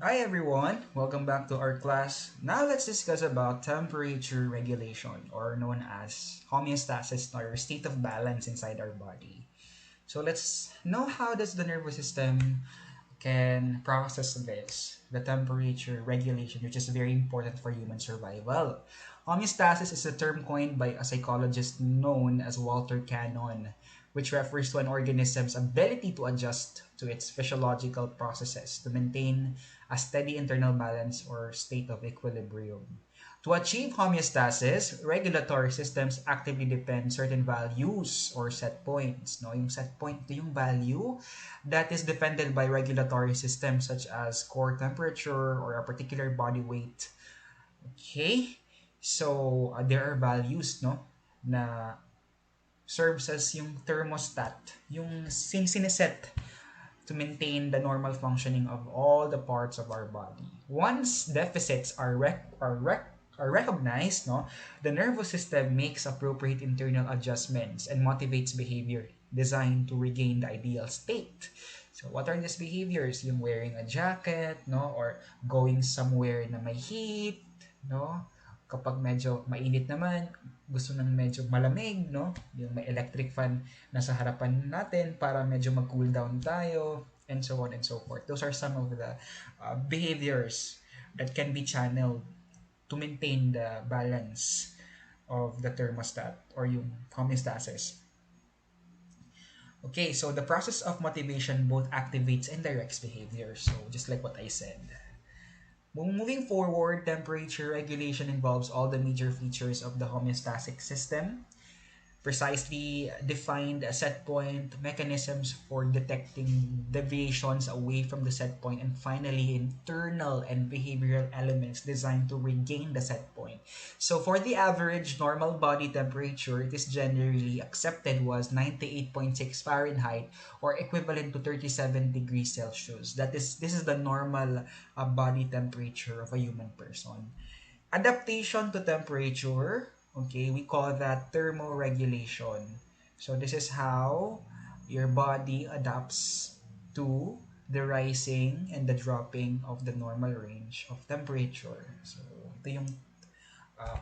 Hi everyone, welcome back to our class. Now let's discuss about temperature regulation, or known as homeostasis, or state of balance inside our body. So let's know how does the nervous system can process this, the temperature regulation, which is very important for human survival. Homeostasis is a term coined by a psychologist known as Walter Cannon, which refers to an organism's ability to adjust to its physiological processes to maintain a steady internal balance or state of equilibrium. To achieve homeostasis, regulatory systems actively depend certain values or set points. No? Yung set point, ito yung value that is defended by regulatory systems such as core temperature or a particular body weight. Okay? So, there are values, no? Na serves as yung thermostat, yung sineset to maintain the normal functioning of all the parts of our body. Once deficits are recognized, no, the nervous system makes appropriate internal adjustments and motivates behavior designed to regain the ideal state. So what are these behaviors? Yung wearing a jacket, no, or going somewhere na may heat, no? Kapag medyo mainit naman, gusto ng medyo malamig, no? Yung may electric fan nasa harapan natin para medyo mag-cool down tayo, and so on and so forth. Those are some of the behaviors that can be channeled to maintain the balance of the thermostat or yung homeostasis. Okay, so the process of motivation both activates and directs behavior. So just like what I said. Moving forward, temperature regulation involves all the major features of the homeostatic system, precisely defined set point mechanisms for detecting deviations away from the set point, and finally internal and behavioral elements designed to regain the set point. So for the average normal body temperature, it is generally accepted was 98.6 Fahrenheit or equivalent to 37 degrees Celsius. This is the normal body temperature of a human person. Adaptation to temperature, okay, we call that thermoregulation. So this is how your body adapts to the rising and the dropping of the normal range of temperature. So ito yung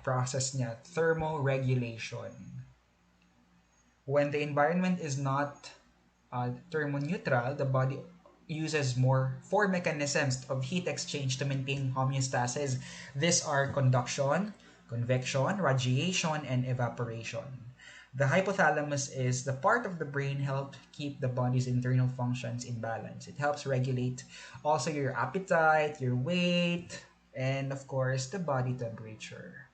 process niya, thermoregulation. When the environment is not thermoneutral, the body uses more four mechanisms of heat exchange to maintain homeostasis. These are conduction, convection, radiation, and evaporation. The hypothalamus is the part of the brain helped keep the body's internal functions in balance. It helps regulate also your appetite, your weight, and of course the body temperature.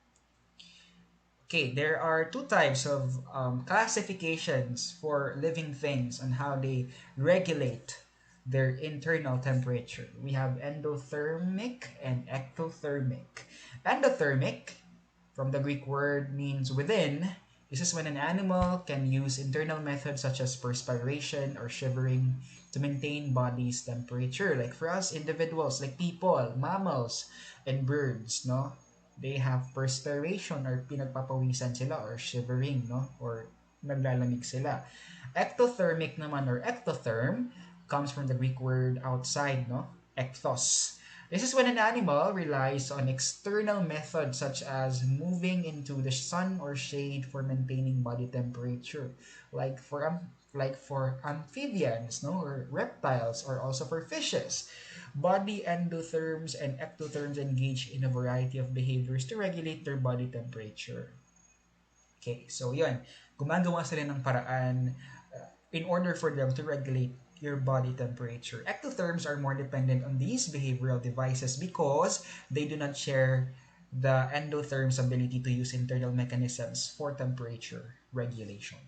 Okay, there are two types of classifications for living things on how they regulate their internal temperature. We have endothermic and ectothermic. Endothermic, from the Greek word, means within. This is when an animal can use internal methods such as perspiration or shivering to maintain body's temperature. Like for us individuals, like people, mammals, and birds, no? They have perspiration or pinagpapawisan sila or shivering, no? Or naglalamig sila. Ectothermic naman or ectotherm comes from the Greek word outside, no? Ekthos. This is when an animal relies on external methods such as moving into the sun or shade for maintaining body temperature, like for amphibians, no, or reptiles, or also for fishes. Body endotherms and ectotherms engage in a variety of behaviors to regulate their body temperature. Okay, so yun, gumagawa sila ng paraan in order for them to regulate your body temperature. Ectotherms are more dependent on these behavioral devices because they do not share the endotherm's ability to use internal mechanisms for temperature regulation.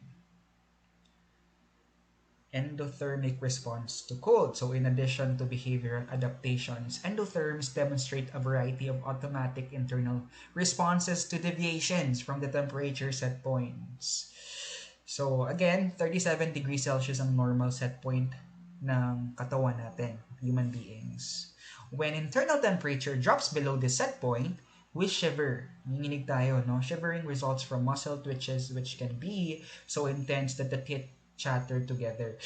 Endothermic response to cold. So in addition to behavioral adaptations, endotherms demonstrate a variety of automatic internal responses to deviations from the temperature set points. So again, 37 degrees Celsius ang normal set point ng katawan natin, human beings. When internal temperature drops below this set point, we shiver. Nanginginig tayo, no? Shivering results from muscle twitches which can be so intense that the chatter together.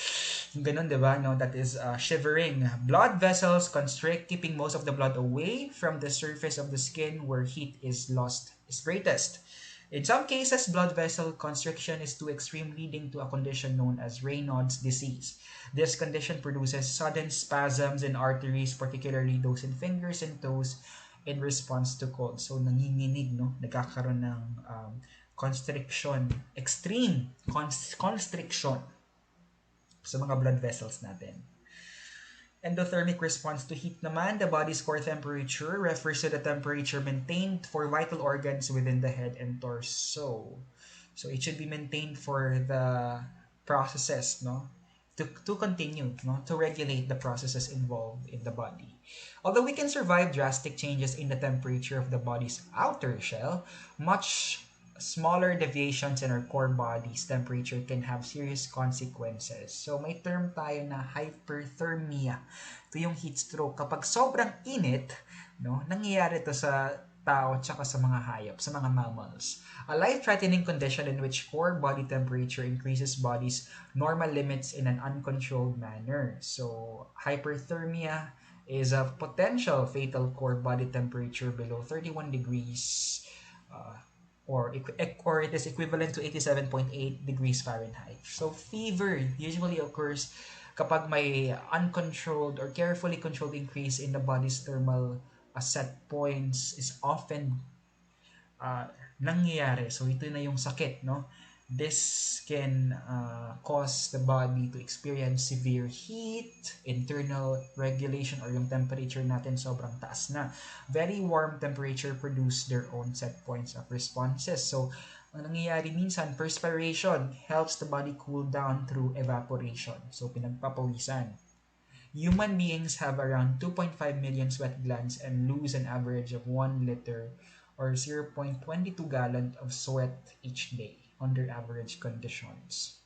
Ganun, di ba? No, that is shivering. Blood vessels constrict, keeping most of the blood away from the surface of the skin where heat is lost is greatest. In some cases, blood vessel constriction is too extreme, leading to a condition known as Raynaud's disease. This condition produces sudden spasms in arteries, particularly those in fingers and toes, in response to cold. So, nanginginig, no? Nagkakaroon ng constriction, extreme constriction sa mga blood vessels natin. Endothermic response to heat naman, the body's core temperature refers to the temperature maintained for vital organs within the head and torso. So it should be maintained for the processes, no? To continue, no? To regulate the processes involved in the body. Although we can survive drastic changes in the temperature of the body's outer shell, much smaller deviations in our core body's temperature can have serious consequences. So, may term tayo na hyperthermia. Ito yung heat stroke. Kapag sobrang init, no, nangyayari ito sa tao at sa mga hayop, sa mga mammals. A life-threatening condition in which core body temperature increases body's normal limits in an uncontrolled manner. So, hyperthermia is a potential fatal core body temperature below 31 degrees or it is equivalent to 87.8 degrees Fahrenheit. So, fever usually occurs kapag may uncontrolled or carefully controlled increase in the body's thermal set points is often nangyayari. So, ito na yung sakit, no? This can cause the body to experience severe heat, internal regulation, or yung temperature natin sobrang taas na. Very warm temperature produce their own set points of responses. So, ang nangyayari minsan, perspiration helps the body cool down through evaporation. So, pinagpapawisan. Human beings have around 2.5 million sweat glands and lose an average of 1 liter or 0.22 gallon of sweat each day under average conditions.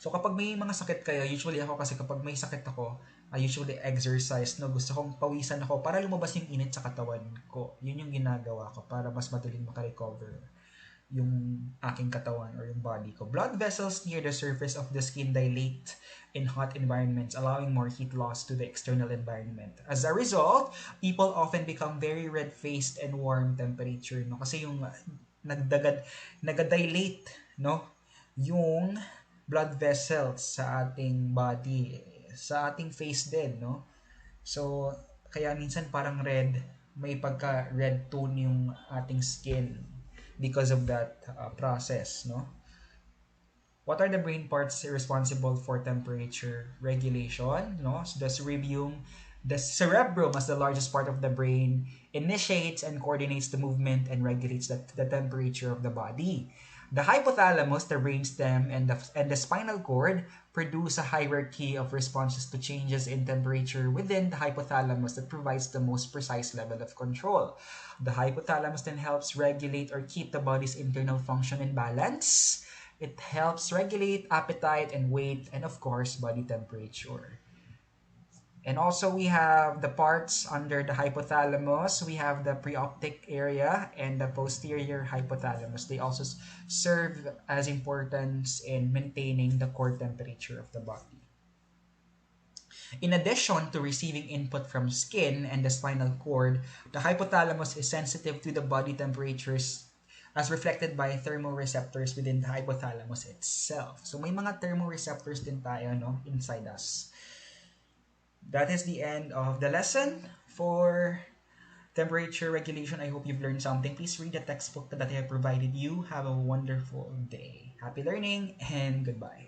So kapag may mga sakit kayo, usually ako kasi kapag may sakit ako, I usually exercise, no? Gusto kong pawisan ako para lumabas yung init sa katawan ko. Yun yung ginagawa ko para mas madaling makarecover yung aking katawan or yung body ko. Blood vessels near the surface of the skin dilate in hot environments, allowing more heat loss to the external environment. As a result, people often become very red-faced and warm temperature, no? Kasi yung nag-dilate, no? Yung blood vessels sa ating body, sa ating face din, no? So, kaya minsan parang red, may pagka-red tone yung ating skin because of that process, no? What are the brain parts responsible for temperature regulation, no? So the cerebrum, as the largest part of the brain, initiates and coordinates the movement and regulates the temperature of the body. The hypothalamus, the brainstem, and the spinal cord produce a hierarchy of responses to changes in temperature within the hypothalamus that provides the most precise level of control. The hypothalamus then helps regulate or keep the body's internal function in balance. It helps regulate appetite and weight, and of course, body temperature. And also, we have the parts under the hypothalamus. We have the preoptic area and the posterior hypothalamus. They also serve as importance in maintaining the core temperature of the body. In addition to receiving input from skin and the spinal cord, the hypothalamus is sensitive to the body temperatures as reflected by thermoreceptors within the hypothalamus itself. So may mga thermoreceptors din tayo, no, inside us. That is the end of the lesson for temperature regulation. I hope you've learned something. Please read the textbook that I have provided you. Have a wonderful day. Happy learning and goodbye.